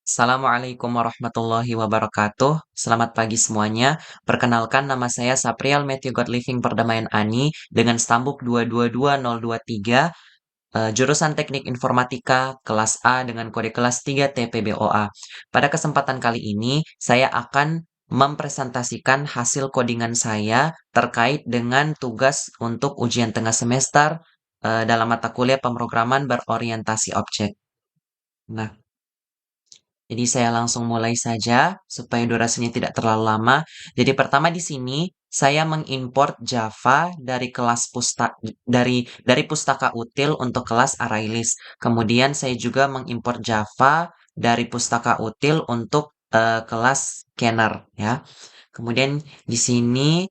Assalamualaikum warahmatullahi wabarakatuh. Selamat pagi semuanya. Perkenalkan nama saya Saprial Matthew God Living Perdamaian Ani dengan stambuk 222023, jurusan Teknik Informatika kelas A dengan kode kelas 3 TPBOA. Pada kesempatan kali ini saya akan mempresentasikan hasil codingan saya terkait dengan tugas untuk ujian tengah semester dalam mata kuliah pemrograman berorientasi objek. Nah, jadi saya langsung mulai saja supaya durasinya tidak terlalu lama. Jadi pertama di sini saya mengimport Java dari kelas dari pustaka util untuk kelas ArrayList. Kemudian saya juga mengimport Java dari pustaka util untuk kelas Scanner ya. Kemudian di sini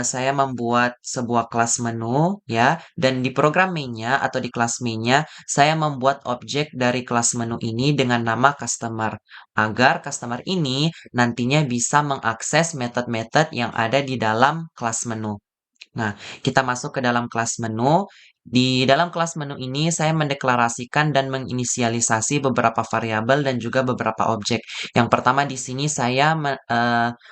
saya membuat sebuah kelas menu ya, dan di program main-nya atau di kelas main-nya saya membuat objek dari kelas menu ini dengan nama customer, agar customer ini nantinya bisa mengakses metode-metode yang ada di dalam kelas menu. Nah, kita masuk ke dalam kelas menu. Di dalam kelas menu ini saya mendeklarasikan dan menginisialisasi beberapa variabel dan juga beberapa objek. Yang pertama di sini saya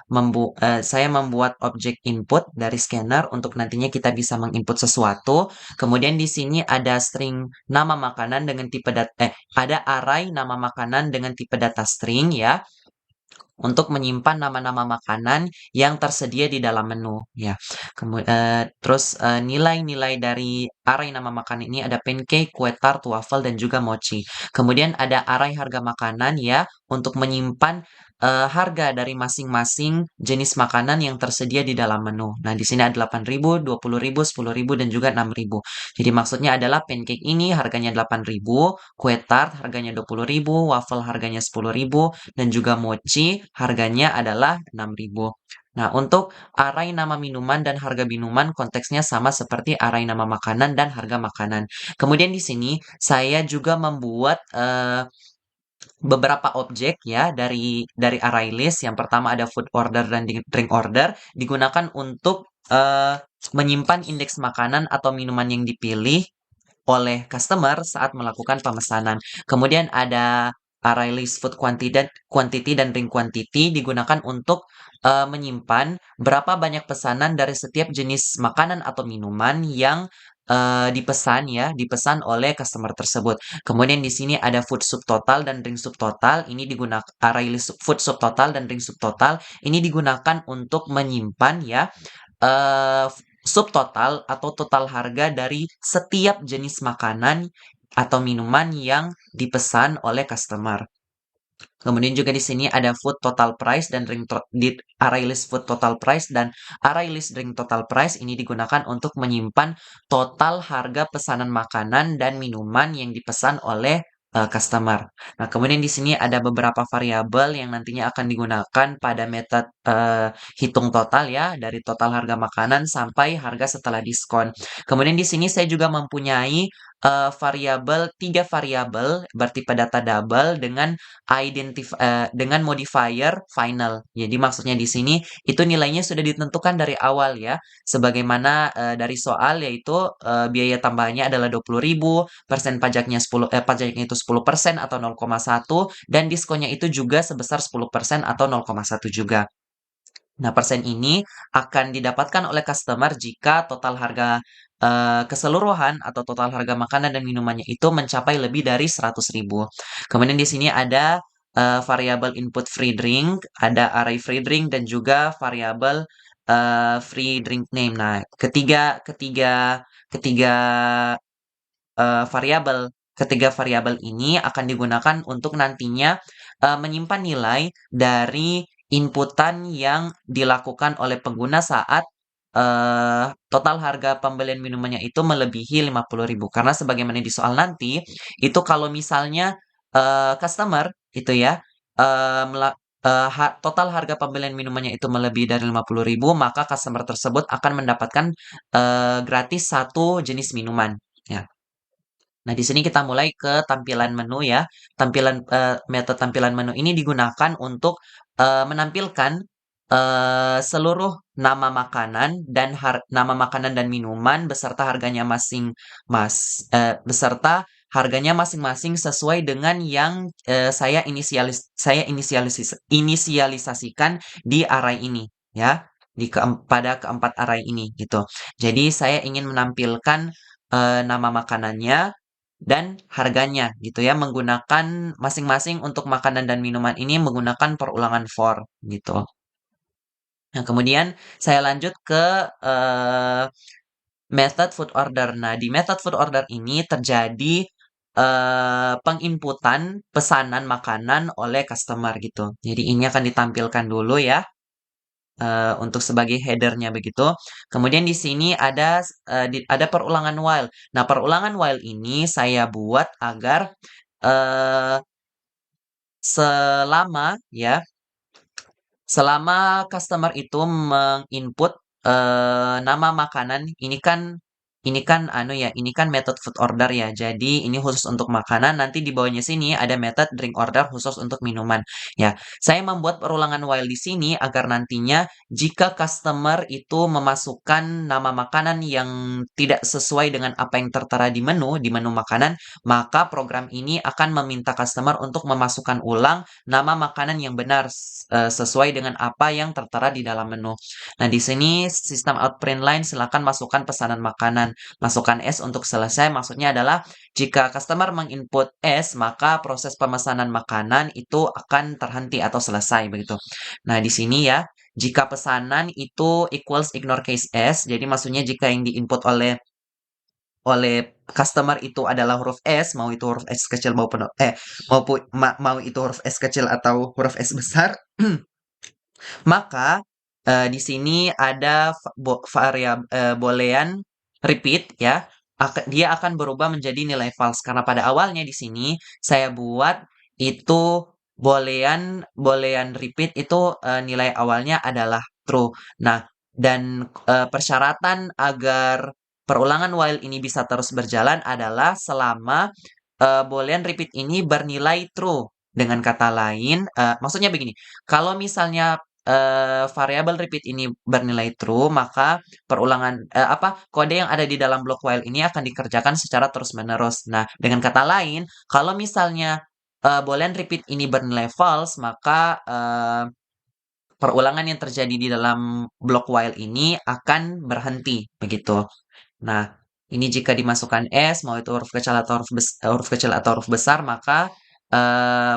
membuat objek input dari scanner untuk nantinya kita bisa menginput sesuatu. Kemudian di sini ada string nama makanan dengan tipe ada array nama makanan dengan tipe data string ya, untuk menyimpan nama-nama makanan yang tersedia di dalam menu ya. Terus nilai-nilai dari array nama makanan ini ada pancake, kue tart, waffle dan juga mochi. Kemudian ada array harga makanan ya, untuk menyimpan harga dari masing-masing jenis makanan yang tersedia di dalam menu. Nah, di sini ada 8.000, 20.000, 10.000 dan juga 6.000. Jadi maksudnya adalah pancake ini harganya 8.000, kue tart harganya 20.000, waffle harganya 10.000 dan juga mochi harganya adalah 6.000. Nah, untuk array nama minuman dan harga minuman konteksnya sama seperti array nama makanan dan harga makanan. Kemudian di sini saya juga membuat beberapa objek ya dari array list. Yang pertama ada food order dan drink order, digunakan untuk menyimpan indeks makanan atau minuman yang dipilih oleh customer saat melakukan pemesanan. Kemudian ada array list food quantity dan drink quantity digunakan untuk menyimpan berapa banyak pesanan dari setiap jenis makanan atau minuman yang dipesan oleh customer tersebut. Kemudian di sini ada food subtotal dan drink subtotal. Ini digunakan array list food subtotal dan drink subtotal. Ini digunakan untuk menyimpan ya eh, subtotal atau total harga dari setiap jenis makanan atau minuman yang dipesan oleh customer. Kemudian juga di sini ada food total price dan di array list food total price dan array list drink total price ini digunakan untuk menyimpan total harga pesanan makanan dan minuman yang dipesan oleh customer. Nah, kemudian di sini ada beberapa variabel yang nantinya akan digunakan pada metode hitung total ya, dari total harga makanan sampai harga setelah diskon. Kemudian di sini saya juga mempunyai tiga variabel bertipe data double dengan modifier final. Jadi maksudnya di sini itu nilainya sudah ditentukan dari awal ya, sebagaimana dari soal yaitu biaya tambahannya adalah 20.000, pajaknya itu 10% atau 0,1 dan diskonnya itu juga sebesar 10% atau 0,1 juga. Nah, persen ini akan didapatkan oleh customer jika total harga keseluruhan atau total harga makanan dan minumannya itu mencapai lebih dari 100.000. Kemudian di sini ada variabel input free drink, ada array free drink dan juga variabel free drink name. Nah, ketiga ketiga ketiga variabel ketiga variabel ini akan digunakan untuk nantinya menyimpan nilai dari inputan yang dilakukan oleh pengguna saat total harga pembelian minumannya itu melebihi 50.000. Karena sebagaimana di soal nanti, itu kalau misalnya customer itu ya total harga pembelian minumannya itu melebihi dari 50.000, maka customer tersebut akan mendapatkan gratis satu jenis minuman. Ya. Nah, di sini kita mulai ke tampilan menu ya. Metode tampilan menu ini digunakan untuk menampilkan seluruh nama makanan dan minuman beserta harganya beserta harganya masing-masing sesuai dengan yang, inisialisasikan di array ini, ya, pada keempat array ini, gitu. Jadi saya ingin menampilkan, nama makanannya dan harganya, gitu ya, menggunakan masing-masing untuk makanan dan minuman ini menggunakan perulangan for, gitu. Nah, kemudian saya lanjut ke, method food order. Nah, di method food order ini terjadi, penginputan pesanan makanan oleh customer gitu. Jadi ini akan ditampilkan dulu ya, untuk sebagai header-nya begitu. Kemudian di sini ada perulangan while. Nah, perulangan while ini saya buat agar, eee, selama ya selama customer itu menginput, nama makanan, ini kan anu ya, ini kan method food order ya. Jadi ini khusus untuk makanan, nanti di bawahnya sini ada method drink order khusus untuk minuman. Ya, saya membuat perulangan while di sini agar nantinya jika customer itu memasukkan nama makanan yang tidak sesuai dengan apa yang tertera di menu makanan, maka program ini akan meminta customer untuk memasukkan ulang nama makanan yang benar sesuai dengan apa yang tertera di dalam menu. Nah, di sini sistem outprint line silakan masukkan pesanan makanan. Masukkan S untuk selesai, maksudnya adalah jika customer menginput S, maka proses pemesanan makanan itu akan terhenti atau selesai begitu. Nah, di sini ya, jika pesanan itu equals ignore case S, jadi maksudnya jika yang diinput oleh customer itu adalah huruf S, mau itu huruf S kecil mau itu huruf S kecil atau huruf S besar, maka, di sini ada boolean repeat ya, dia akan berubah menjadi nilai false karena pada awalnya di sini saya buat itu boolean repeat itu, nilai awalnya adalah true. Nah, dan, persyaratan agar perulangan while ini bisa terus berjalan adalah selama, boolean repeat ini bernilai true. Dengan kata lain, maksudnya begini, kalau misalnya variabel repeat ini bernilai true, maka kode yang ada di dalam blok while ini akan dikerjakan secara terus-menerus. Nah, dengan kata lain, kalau misalnya, boolean repeat ini bernilai false, maka, perulangan yang terjadi di dalam blok while ini akan berhenti, begitu. Nah, ini jika dimasukkan S, mau itu huruf kecil atau huruf besar, maka,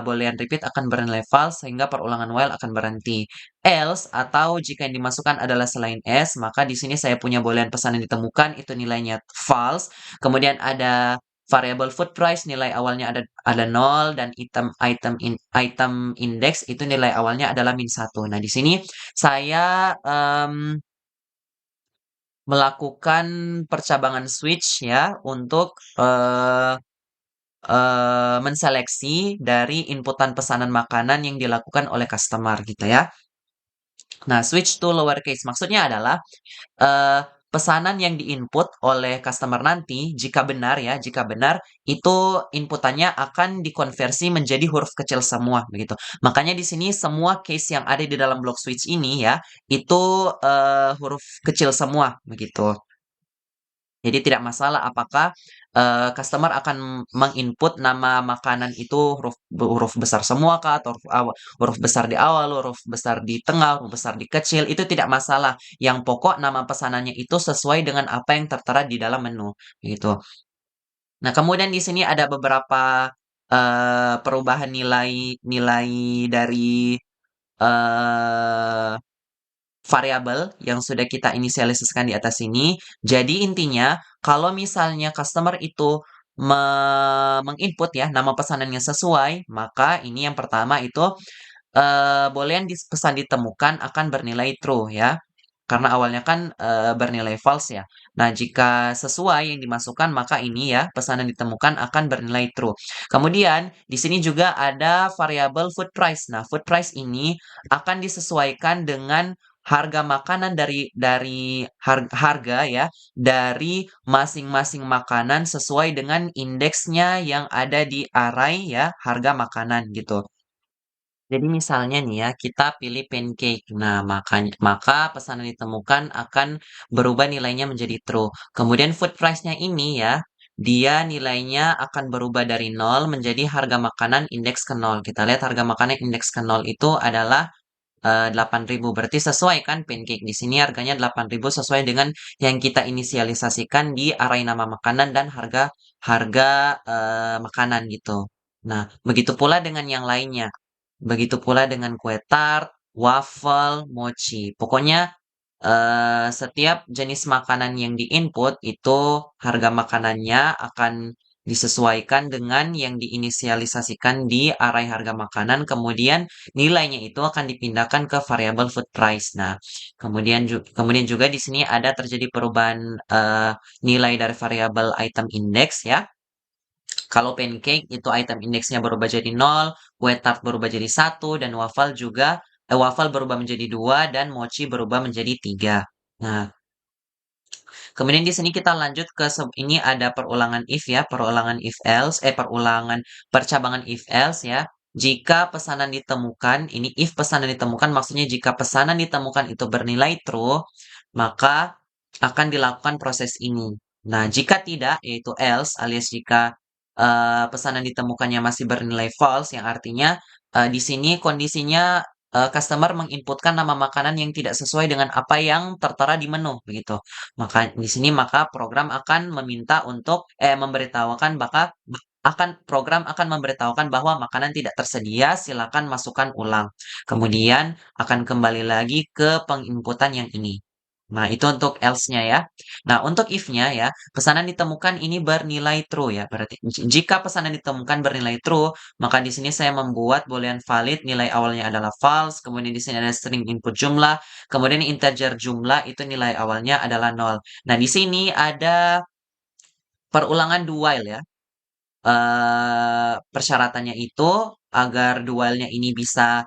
boolean repeat akan bernilai false sehingga perulangan while akan berhenti. Else atau jika yang dimasukkan adalah selain S, maka di sini saya punya boolean pesanan ditemukan, itu nilainya false. Kemudian ada variable food price, nilai awalnya ada 0 dan item index itu nilai awalnya adalah -1. Nah, di sini saya, melakukan percabangan switch ya untuk, menseleksi dari inputan pesanan makanan yang dilakukan oleh customer gitu ya. Nah, switch to lowercase maksudnya adalah, pesanan yang di-input oleh customer nanti jika benar ya, jika benar itu inputannya akan dikonversi menjadi huruf kecil semua begitu. Makanya di sini semua case yang ada di dalam block switch ini ya, itu, huruf kecil semua begitu. Jadi tidak masalah apakah, customer akan menginput nama makanan itu huruf besar semua kah, atau huruf besar di awal, huruf besar di tengah, huruf besar di kecil, itu tidak masalah. Yang pokok nama pesanannya itu sesuai dengan apa yang tertera di dalam menu, gitu. Nah, kemudian di sini ada beberapa, perubahan nilai dari, eee variabel yang sudah kita inisialisasikan di atas ini. Jadi intinya, kalau misalnya customer itu menginput ya nama pesanan yang sesuai, maka ini yang pertama itu, boleh yang pesan ditemukan akan bernilai true ya. Karena awalnya kan, bernilai false ya. Nah, jika sesuai yang dimasukkan, maka ini ya, pesanan ditemukan akan bernilai true. Kemudian, di sini juga ada variabel food price. Nah, food price ini akan disesuaikan dengan harga makanan dari harga ya, dari masing-masing makanan sesuai dengan indeksnya yang ada di array ya, harga makanan gitu. Jadi misalnya nih ya, kita pilih pancake. Nah, maka pesanan ditemukan akan berubah nilainya menjadi true. Kemudian food price-nya ini ya, dia nilainya akan berubah dari 0 menjadi harga makanan indeks ke 0. Kita lihat harga makanan indeks ke 0 itu adalah 8.000. Berarti sesuai kan pancake di sini harganya 8.000 sesuai dengan yang kita inisialisasikan di array nama makanan dan harga harga makanan gitu. Nah, begitu pula dengan yang lainnya. Begitu pula dengan kue tart, waffle, mochi. Pokoknya setiap jenis makanan yang di-input itu harga makanannya akan disesuaikan dengan yang diinisialisasikan di array harga makanan, kemudian nilainya itu akan dipindahkan ke variabel food price. Nah, kemudian juga di sini ada terjadi perubahan nilai dari variabel item index ya. Kalau pancake itu item indeksnya berubah jadi 0, kue tart berubah jadi 1, dan waffle berubah menjadi 2, dan mochi berubah menjadi 3. Nah, kemudian di sini kita lanjut ke ini ada perulangan if ya, perulangan if else, perulangan percabangan if else ya. Jika pesanan ditemukan, ini if pesanan ditemukan maksudnya jika pesanan ditemukan itu bernilai true, maka akan dilakukan proses ini. Nah, jika tidak, yaitu else alias jika pesanan ditemukannya masih bernilai false, yang artinya di sini kondisinya customer menginputkan nama makanan yang tidak sesuai dengan apa yang tertera di menu, begitu. Maka program akan meminta untuk memberitahukan program akan memberitahukan bahwa makanan tidak tersedia, silakan masukkan ulang. Kemudian akan kembali lagi ke penginputan yang ini. Nah, itu untuk else-nya ya. Nah, untuk if-nya ya, pesanan ditemukan ini bernilai true ya. Berarti jika pesanan ditemukan bernilai true, maka di sini saya membuat boolean valid nilai awalnya adalah false, kemudian di sini ada string input jumlah, kemudian integer jumlah itu nilai awalnya adalah 0. Nah, di sini ada perulangan do while ya. Persyaratannya itu agar do while-nya ini bisa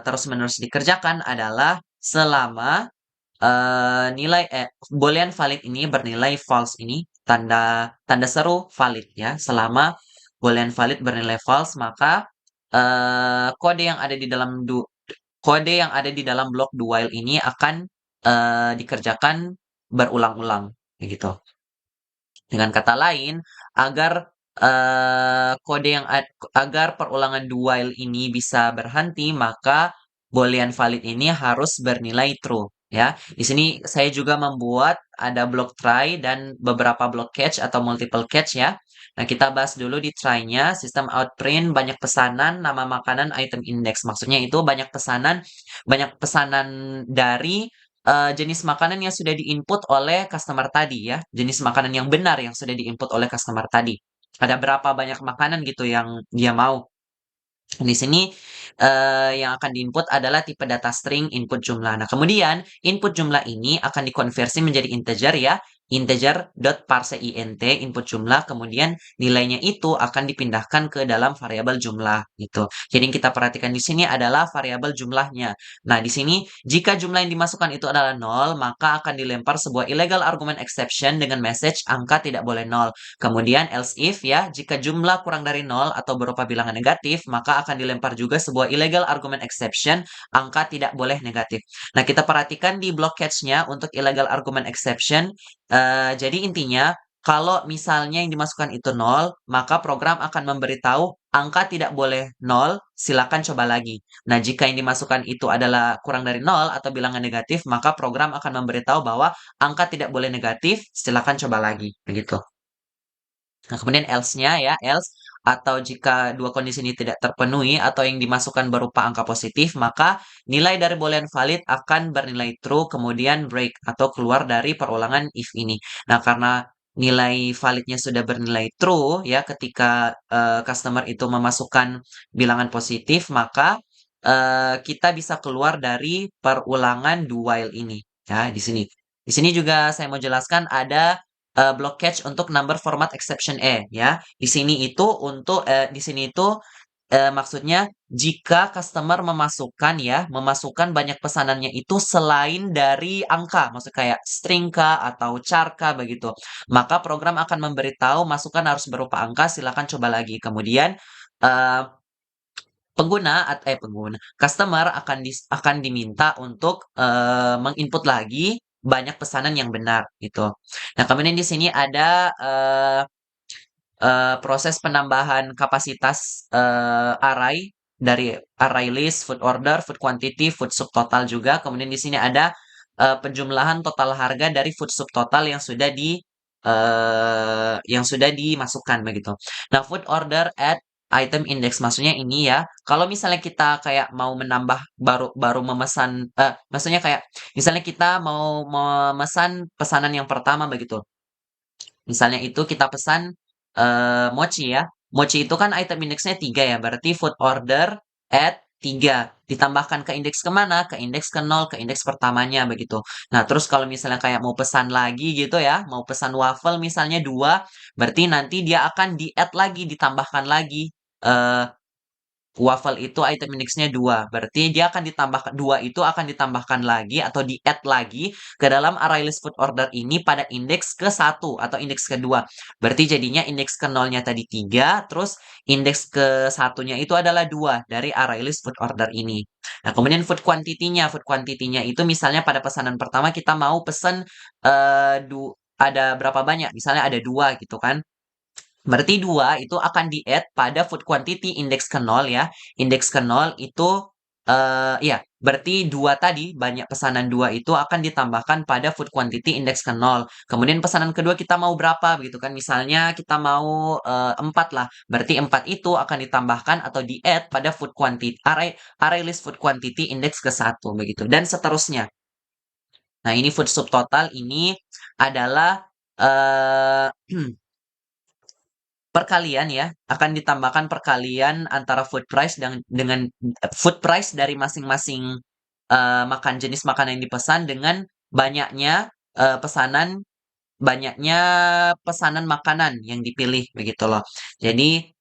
terus-menerus dikerjakan adalah selama nilai boolean valid ini bernilai false ini tanda tanda seru valid ya. Selama boolean valid bernilai false, maka kode yang ada di dalam blok do while ini akan dikerjakan berulang-ulang gitu. Dengan kata lain, agar agar perulangan do while ini bisa berhenti, maka boolean valid ini harus bernilai true ya. Di sini saya juga membuat ada block try dan beberapa block catch atau multiple catch ya. Nah, kita bahas dulu di try-nya, sistem out print banyak pesanan, nama makanan, item index. Maksudnya itu banyak pesanan dari jenis makanan yang sudah diinput oleh customer tadi ya, jenis makanan yang benar yang sudah diinput oleh customer tadi. Ada berapa banyak makanan gitu yang dia mau. Di sini yang akan diinput adalah tipe data string input jumlah. Nah, kemudian input jumlah ini akan dikonversi menjadi integer ya. Integer.parseInt input jumlah, kemudian nilainya itu akan dipindahkan ke dalam variabel jumlah gitu. Jadi yang kita perhatikan di sini adalah variabel jumlahnya. Nah, di sini jika jumlah yang dimasukkan itu adalah 0, maka akan dilempar sebuah illegal argument exception dengan message angka tidak boleh 0. Kemudian else if ya, jika jumlah kurang dari 0 atau berupa bilangan negatif, maka akan dilempar juga sebuah illegal argument exception, angka tidak boleh negatif. Nah, kita perhatikan di block catch-nya untuk illegal argument exception. Jadi intinya, kalau misalnya yang dimasukkan itu 0, maka program akan memberitahu angka tidak boleh 0, silakan coba lagi. Nah, jika yang dimasukkan itu adalah kurang dari 0 atau bilangan negatif, maka program akan memberitahu bahwa angka tidak boleh negatif, silakan coba lagi. Begitu. Nah, kemudian else-nya ya, else atau jika dua kondisi ini tidak terpenuhi atau yang dimasukkan berupa angka positif, maka nilai dari boolean valid akan bernilai true, kemudian break atau keluar dari perulangan if ini. Nah, karena nilai validnya sudah bernilai true ya ketika customer itu memasukkan bilangan positif, maka kita bisa keluar dari perulangan do while ini ya di sini. Di sini juga saya mau jelaskan ada block catch untuk number format exception ya. Di sini itu maksudnya jika customer memasukkan banyak pesanannya itu selain dari angka, maksud kayak string kah atau char kah begitu. Maka program akan memberitahu masukan harus berupa angka, silakan coba lagi. Kemudian eh, customer akan diminta untuk menginput lagi banyak pesanan yang benar gitu. Nah, kemudian di sini ada proses penambahan kapasitas array dari array list, food order, food quantity, food subtotal juga. Kemudian di sini ada penjumlahan total harga dari food subtotal yang sudah dimasukkan begitu. Nah, food order at item index maksudnya ini ya. Kalau misalnya kita kayak mau menambah baru baru memesan maksudnya kayak misalnya kita mau memesan pesanan yang pertama begitu. Misalnya itu kita pesan, mochi ya. Mochi itu kan item indeksnya 3 ya, berarti food order at 3 ditambahkan ke indeks ke mana? Ke indeks ke 0, ke indeks pertamanya begitu. Nah, terus kalau misalnya kayak mau pesan lagi gitu ya, mau pesan waffle misalnya 2, berarti nanti dia akan di-add lagi, ditambahkan lagi, eee waffle itu item indeksnya 2, berarti dia akan ditambahkan 2 itu akan ditambahkan lagi atau di-add lagi ke dalam array list food order ini pada indeks ke-1 atau indeks kedua. Berarti jadinya indeks ke-0-nya tadi 3, terus indeks ke-1-nya itu adalah 2 dari array list food order ini. Nah, kemudian food quantity-nya itu misalnya pada pesanan pertama kita mau pesen ada berapa banyak? Misalnya ada 2 gitu kan. Berarti 2 itu akan di-add pada food quantity indeks ke 0 ya. Indeks ke 0 itu iya, berarti 2 tadi, banyak pesanan 2 itu akan ditambahkan pada food quantity indeks ke 0. Kemudian pesanan kedua kita mau berapa begitu kan. Misalnya kita mau 4 lah. Berarti 4 itu akan ditambahkan atau di-add pada food quantity array list food quantity indeks ke 1 begitu dan seterusnya. Nah, ini food subtotal ini adalah eh perkalian ya, akan ditambahkan perkalian antara food price dengan food price dari masing-masing, jenis makanan yang dipesan dengan banyaknya, banyaknya pesanan makanan yang dipilih, begitu loh. Jadi,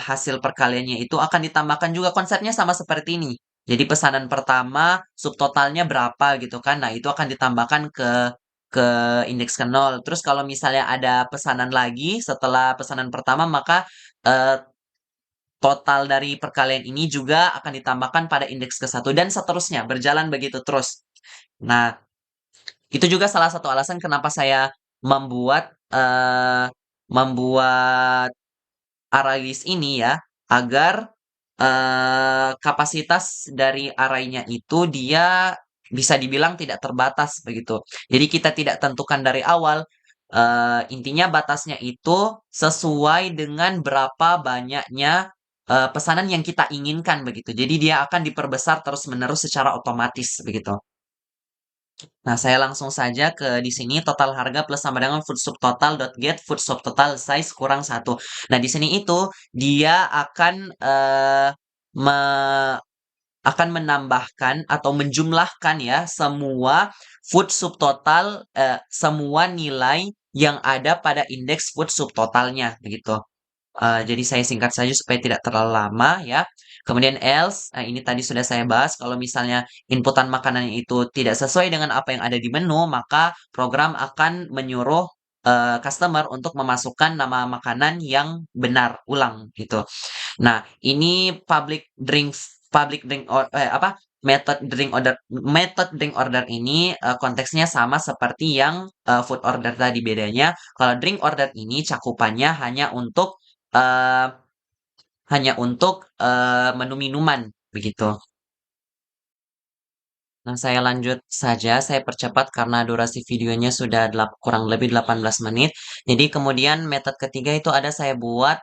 hasil perkaliannya itu akan ditambahkan juga konsepnya sama seperti ini. Jadi pesanan pertama subtotalnya berapa gitu kan, nah itu akan ditambahkan ke indeks ke 0. Terus kalau misalnya ada pesanan lagi setelah pesanan pertama maka, eee, total dari perkalian ini juga akan ditambahkan pada indeks ke 1 dan seterusnya, berjalan begitu terus. Nah, itu juga salah satu alasan kenapa saya membuat, membuat Arrays ini ya, agar, kapasitas dari array-nya itu dia bisa dibilang tidak terbatas begitu. Jadi kita tidak tentukan dari awal, intinya batasnya itu sesuai dengan berapa banyaknya, pesanan yang kita inginkan begitu. Jadi dia akan diperbesar terus-menerus secara otomatis begitu. Nah, saya langsung saja ke di sini total harga plus sama dengan food subtotal dot get food subtotal size kurang 1. Nah, di sini itu dia akan, me akan menambahkan atau menjumlahkan ya semua food subtotal, semua nilai yang ada pada indeks food subtotalnya, begitu. Jadi saya singkat saja supaya tidak terlalu lama ya. Kemudian else, nah ini tadi sudah saya bahas kalau misalnya inputan makanan itu tidak sesuai dengan apa yang ada di menu, maka program akan menyuruh, customer untuk memasukkan nama makanan yang benar ulang gitu. Nah, ini public drink apa, method drink order ini, konteksnya sama seperti yang, food order tadi. Bedanya kalau drink order ini cakupannya eee, menu minuman, begitu. Nah, saya lanjut saja, saya percepat karena durasi videonya sudah kurang lebih 18 menit. Jadi kemudian metode ketiga itu ada saya buat,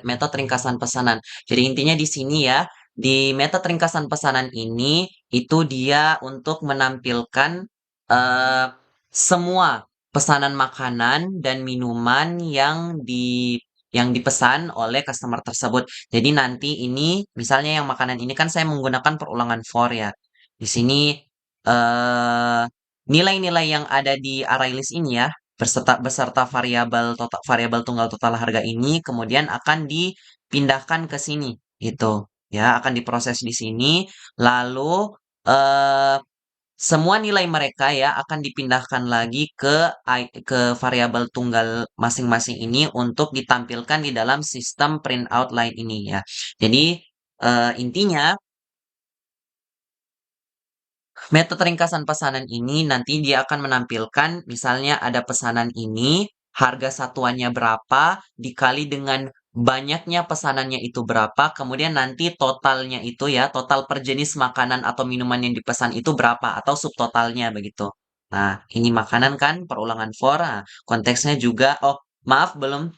metode ringkasan pesanan. Jadi intinya di sini ya, di metode ringkasan pesanan ini, itu dia untuk menampilkan, eee, semua pesanan makanan dan minuman yang dipesan oleh customer tersebut. Jadi nanti ini, misalnya yang makanan ini kan saya menggunakan perulangan for ya. Di sini, eee, nilai-nilai yang ada di array list ini ya, beserta variabel tunggal total harga ini kemudian akan dipindahkan ke sini, gitu, ya, akan diproses di sini, lalu, eee, semua nilai mereka ya akan dipindahkan lagi ke variabel tunggal masing-masing ini untuk ditampilkan di dalam sistem printout line ini ya. Jadi, intinya Metode ringkasan pesanan ini nanti dia akan menampilkan misalnya ada pesanan ini, harga satuannya berapa, dikali dengan banyaknya pesanannya itu berapa, kemudian nanti totalnya itu ya, total per jenis makanan atau minuman yang dipesan itu berapa, atau subtotalnya begitu. Nah, ini makanan kan, perulangan for, nah, konteksnya juga, oh maaf belum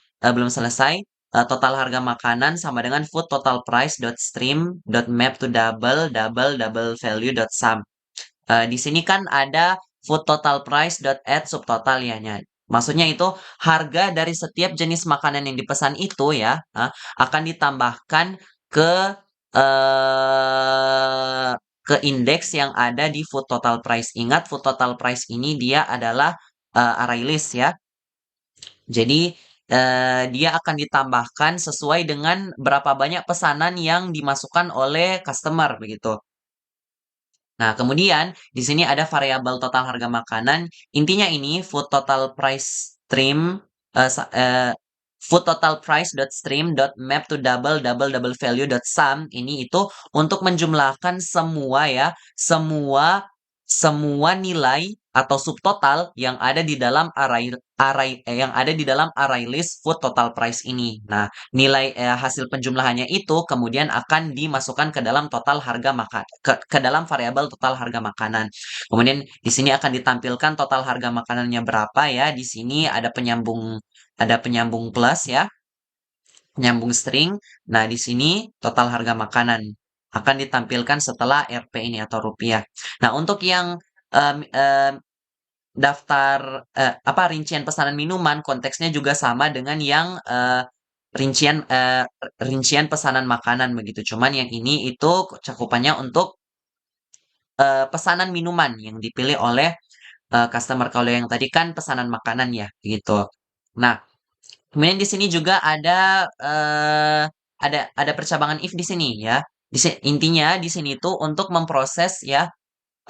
selesai. Total harga makanan sama dengan food total price dot stream dot map to double double double value dot sum. Di sini kan ada food total price dot add subtotal ya. Maksudnya itu harga dari setiap jenis makanan yang dipesan itu ya, akan ditambahkan ke eh, ke indeks yang ada di food total price. Ingat food total price ini dia adalah array list ya. Jadi dia akan ditambahkan sesuai dengan berapa banyak pesanan yang dimasukkan oleh customer begitu. Nah, kemudian di sini ada variabel total harga makanan. Intinya ini food total price stream food total price dot stream dot map to double double double value dot sum ini itu untuk menjumlahkan semua ya, semua semua nilai atau subtotal yang ada di dalam yang ada di dalam array list food total price ini. Nah, nilai hasil penjumlahannya itu kemudian akan dimasukkan ke dalam total harga makan ke dalam variabel total harga makanan. Kemudian di sini akan ditampilkan total harga makanannya berapa ya. Di sini ada penyambung plus ya, penyambung string. Nah, di sini total harga makanan akan ditampilkan setelah RP ini atau rupiah. Nah, untuk yang em, em, daftar apa rincian pesanan minuman konteksnya juga sama dengan yang rincian rincian pesanan makanan begitu. Cuman yang ini itu cakupannya untuk pesanan minuman yang dipilih oleh customer. Kalau yang tadi kan pesanan makanan ya gitu. Nah, kemudian di sini juga ada percabangan if di sini ya. Intinya di sini tuh untuk memproses ya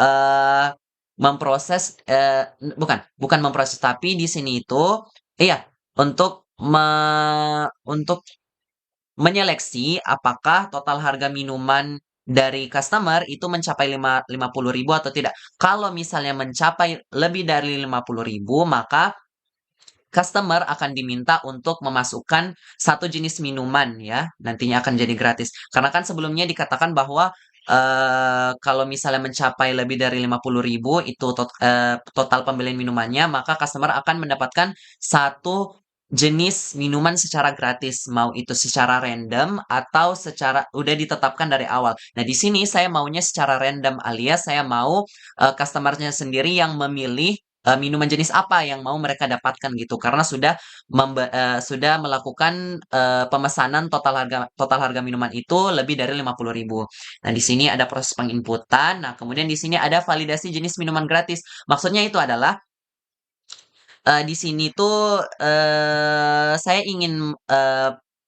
eh memproses bukan bukan memproses tapi di sini itu iya untuk untuk menyeleksi apakah total harga minuman dari customer itu mencapai 50.000 atau tidak. Kalau misalnya mencapai lebih dari 50.000, maka customer akan diminta untuk memasukkan satu jenis minuman ya, nantinya akan jadi gratis. Karena kan sebelumnya dikatakan bahwa kalau misalnya mencapai lebih dari 50.000 itu total pembelian minumannya, maka customer akan mendapatkan satu jenis minuman secara gratis, mau itu secara random atau secara udah ditetapkan dari awal. Nah, di sini saya maunya secara random alias saya mau customer-nya sendiri yang memilih minuman jenis apa yang mau mereka dapatkan gitu karena sudah melakukan pemesanan total harga minuman itu lebih dari 50.000. Nah, di sini ada proses penginputan. Nah, kemudian di sini ada validasi jenis minuman gratis. Maksudnya itu adalah di sini tuh saya ingin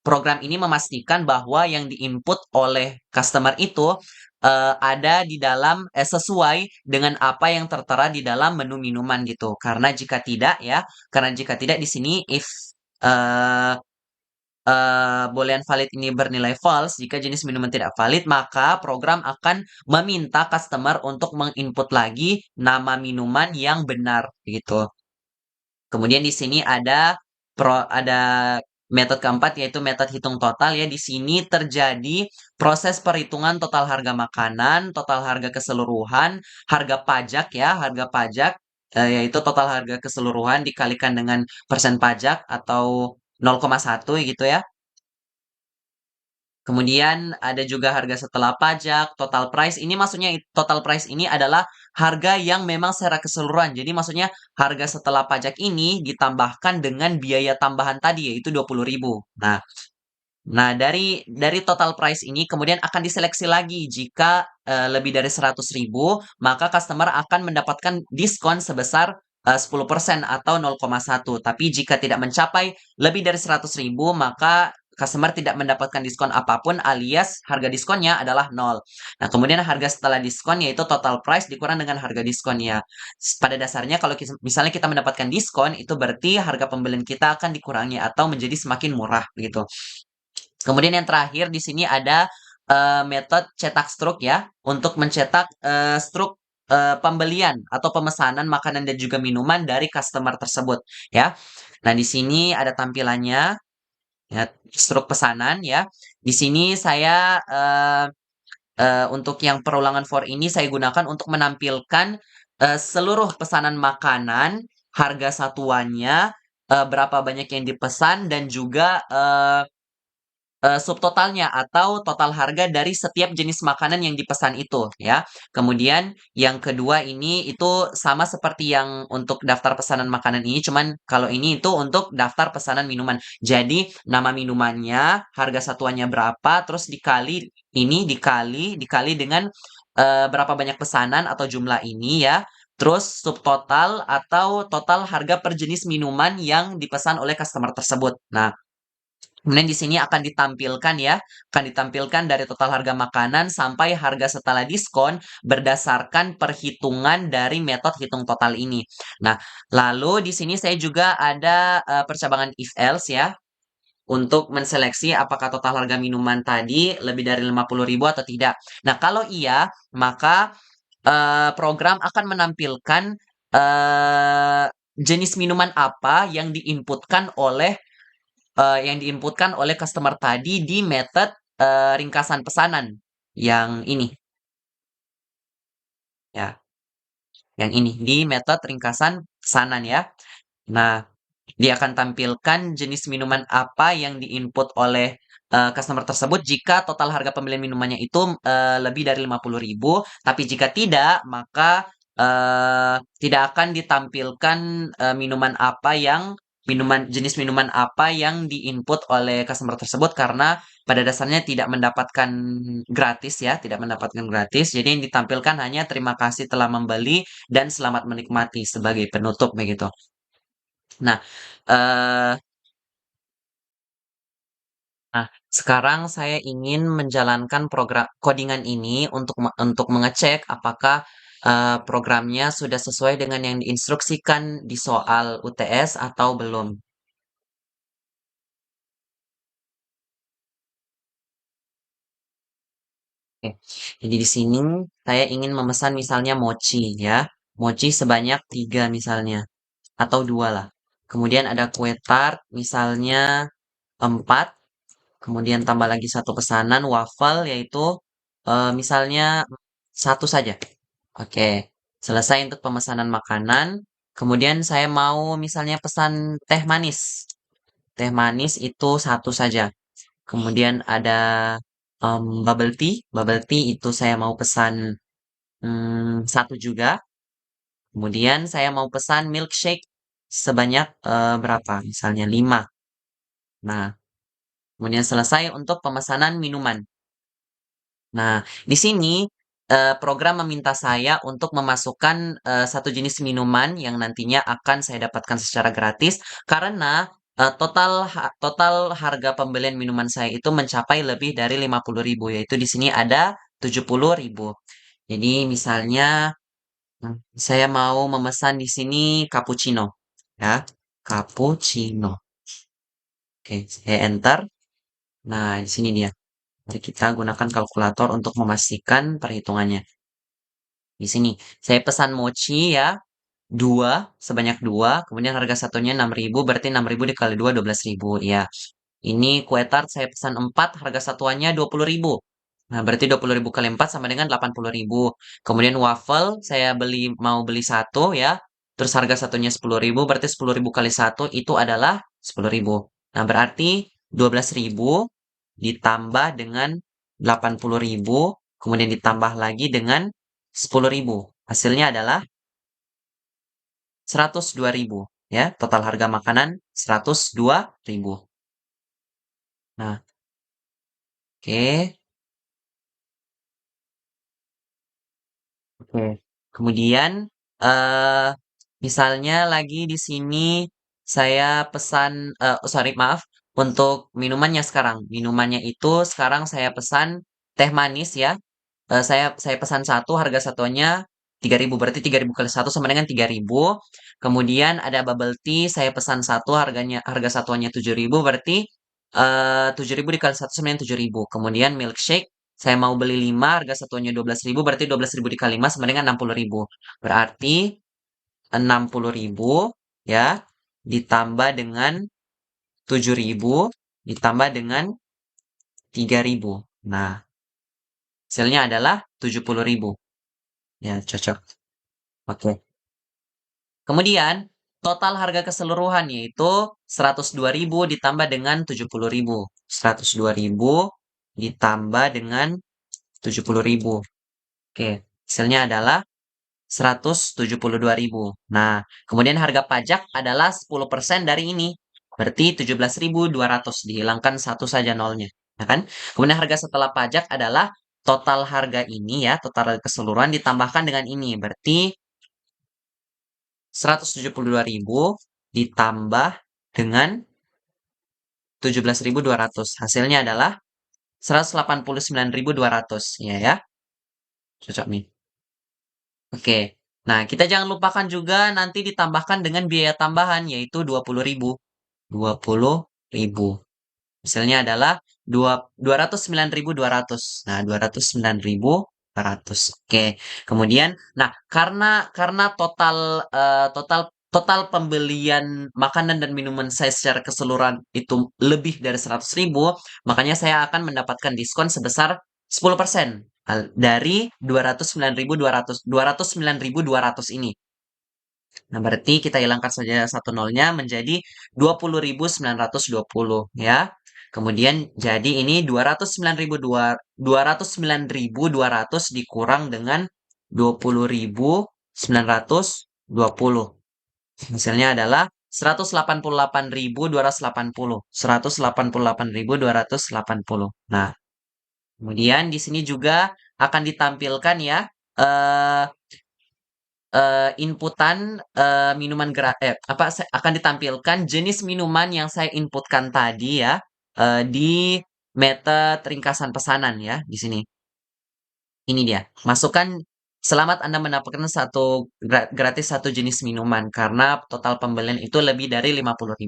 program ini memastikan bahwa yang diinput oleh customer itu ada di dalam sesuai dengan apa yang tertera di dalam menu minuman gitu. Karena jika tidak di sini if eh, boolean valid ini bernilai false, jika jenis minuman tidak valid, maka program akan meminta customer untuk menginput lagi nama minuman yang benar gitu. Kemudian di sini ada metode keempat yaitu metode hitung total ya. Di sini terjadi proses perhitungan total harga makanan, total harga keseluruhan, harga pajak ya, harga pajak yaitu total harga keseluruhan dikalikan dengan persen pajak atau 0,1 gitu ya. Kemudian ada juga harga setelah pajak, total price. Ini maksudnya total price ini adalah harga yang memang secara keseluruhan. Jadi maksudnya harga setelah pajak ini ditambahkan dengan biaya tambahan tadi yaitu 20.000. Nah, dari total price ini kemudian akan diseleksi lagi jika lebih dari 100.000, maka customer akan mendapatkan diskon sebesar 10% atau 0,1. Tapi jika tidak mencapai lebih dari 100.000, maka customer tidak mendapatkan diskon apapun alias harga diskonnya adalah nol. Nah, kemudian harga setelah diskon yaitu total price dikurang dengan harga diskonnya. Pada dasarnya kalau misalnya kita mendapatkan diskon, itu berarti harga pembelian kita akan dikurangi atau menjadi semakin murah begitu. Kemudian yang terakhir di sini ada metode cetak struk ya. Untuk mencetak struk pembelian atau pemesanan makanan dan juga minuman dari customer tersebut, ya. Nah, di sini ada tampilannya, ya, struk pesanan, ya. Di sini saya, untuk yang perulangan for ini saya gunakan untuk menampilkan, seluruh pesanan makanan, harga satuannya, berapa banyak yang dipesan dan juga, subtotalnya atau total harga dari setiap jenis makanan yang dipesan itu, ya. Kemudian yang kedua ini itu sama seperti yang untuk daftar pesanan makanan ini, cuman kalau ini itu untuk daftar pesanan minuman. Jadi nama minumannya, harga satuannya berapa, terus dikali dengan, berapa banyak pesanan atau jumlah ini ya, terus subtotal atau total harga per jenis minuman yang dipesan oleh customer tersebut. Nah, kemudian di sini akan ditampilkan ya, akan ditampilkan dari total harga makanan sampai harga setelah diskon berdasarkan perhitungan dari metode hitung total ini. Nah, lalu di sini saya juga ada percabangan if else ya, untuk menseleksi apakah total harga minuman tadi lebih dari 50.000 atau tidak. Nah, kalau iya, maka program akan menampilkan eh, jenis minuman apa yang diinputkan oleh customer tadi di method, ringkasan pesanan yang ini, ya, yang ini, di method ringkasan pesanan ya. Nah, dia akan tampilkan jenis minuman apa yang diinput oleh, customer tersebut jika total harga pembelian minumannya itu, lebih dari 50.000. Tapi jika tidak, maka, tidak akan ditampilkan, jenis minuman apa yang diinput oleh customer tersebut karena pada dasarnya tidak mendapatkan gratis ya, tidak mendapatkan gratis. Jadi yang ditampilkan hanya terima kasih telah membeli dan selamat menikmati sebagai penutup begitu. Nah, eee, sekarang saya ingin menjalankan program codingan ini untuk mengecek apakah, programnya sudah sesuai dengan yang diinstruksikan di soal UTS atau belum. Oke, jadi di sini saya ingin memesan misalnya mochi ya, mochi sebanyak 3 misalnya, atau 2 lah. Kemudian ada kue tart misalnya 4. Kemudian tambah lagi satu pesanan waffle yaitu, misalnya satu saja. Oke, selesai untuk pemesanan makanan. Kemudian saya mau misalnya pesan teh manis. Teh manis itu satu saja. Kemudian ada, bubble tea. Bubble tea itu saya mau pesan, satu juga. Kemudian saya mau pesan milkshake sebanyak, berapa? Misalnya 5. Nah, kemudian selesai untuk pemesanan minuman. Nah, di sini, program meminta saya untuk memasukkan, satu jenis minuman yang nantinya akan saya dapatkan secara gratis karena, total harga pembelian minuman saya itu mencapai lebih dari 50.000 yaitu di sini ada 70.000. Jadi misalnya, saya mau memesan di sini cappuccino, ya, cappuccino. Oke, saya enter. Nah, di sini dia. Jadi kita gunakan kalkulator untuk memastikan perhitungannya. Di sini, saya pesan mochi ya, 2 sebanyak 2 kemudian harga satunya 6.000 berarti 6.000 dikali 2 12.000 ya. Ini kue tart saya pesan 4 harga satuannya 20.000. Nah, berarti 20.000 kali 4 sama dengan 80.000. Kemudian waffle saya mau beli satu ya, terus harga satunya 10.000 berarti 10.000 kali satu itu adalah 10.000. Nah, berarti 12.000 ditambah dengan 80.000 kemudian ditambah lagi dengan 10.000. Hasilnya adalah 102.000 ya, total harga makanan 102.000. Nah, oke. Oke. Kemudian, eee, misalnya lagi di sini saya pesan, sorry maaf, untuk minumannya sekarang. Minumannya itu sekarang saya pesan teh manis ya, saya pesan satu harga satuannya 3.000 berarti 3.000 kali satu sama dengan 3.000. Kemudian ada bubble tea saya pesan satu harga satuannya 7.000 berarti, 7.000 dikali satu sama dengan 7.000. Kemudian milkshake Saya mau beli 5, harga satuannya 12.000, berarti 12.000 dikali 5 sama dengan 60.000. Berarti 60.000 ya, ditambah dengan 7.000, ditambah dengan 3.000. Nah, hasilnya adalah 70.000. Ya, cocok. Oke. Kemudian, total harga keseluruhan yaitu 102.000 ditambah dengan 70.000. 102.000 ditambah dengan 70.000. Oke, hasilnya adalah 172.000. Nah, kemudian harga pajak adalah 10% dari ini. Berarti 17.200. Dihilangkan satu saja nolnya. Ya kan? Kemudian harga setelah pajak adalah total harga ini ya, total harga keseluruhan ditambahkan dengan ini. Berarti 172.000 ditambah dengan 17.200. Hasilnya adalah 189.200. Ya ya. Cocok nih. Oke. Nah, kita jangan lupakan juga nanti ditambahkan dengan biaya tambahan yaitu 20.000. 20.000. Hasilnya adalah 209.200. Nah, 209.200. Oke. Kemudian, nah karena total pembelian makanan dan minuman saya secara keseluruhan itu lebih dari 100.000, makanya saya akan mendapatkan diskon sebesar 10% dari 209.200 ini. Nah, berarti kita hilangkan saja satu nolnya menjadi 20.920 ya. Kemudian jadi ini 209.200 dikurang dengan 20.920. Hasilnya adalah 188.280. 188.280. Nah, kemudian di sini juga akan ditampilkan ya eh inputan, minuman apa, akan ditampilkan jenis minuman yang saya inputkan tadi ya, di method ringkasan pesanan ya, di sini. Ini dia, masukkan selamat Anda mendapatkan gratis satu jenis minuman karena total pembelian itu lebih dari 50.000.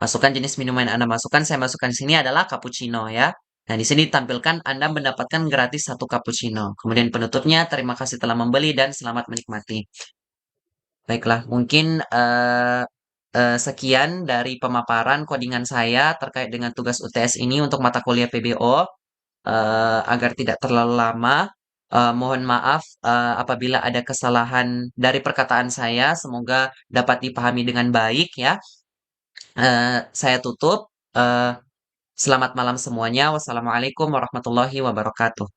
Masukkan jenis minuman yang Anda masukkan, saya masukkan di sini adalah cappuccino ya. Nah, di sini ditampilkan Anda mendapatkan gratis satu cappuccino. Kemudian penutupnya, terima kasih telah membeli dan selamat menikmati. Baiklah, mungkin sekian dari pemaparan codingan saya terkait dengan tugas UTS ini untuk mata kuliah PBO. Agar tidak terlalu lama, mohon maaf apabila ada kesalahan dari perkataan saya. Semoga dapat dipahami dengan baik ya. Saya tutup. Selamat malam semuanya. Wassalamualaikum warahmatullahi wabarakatuh.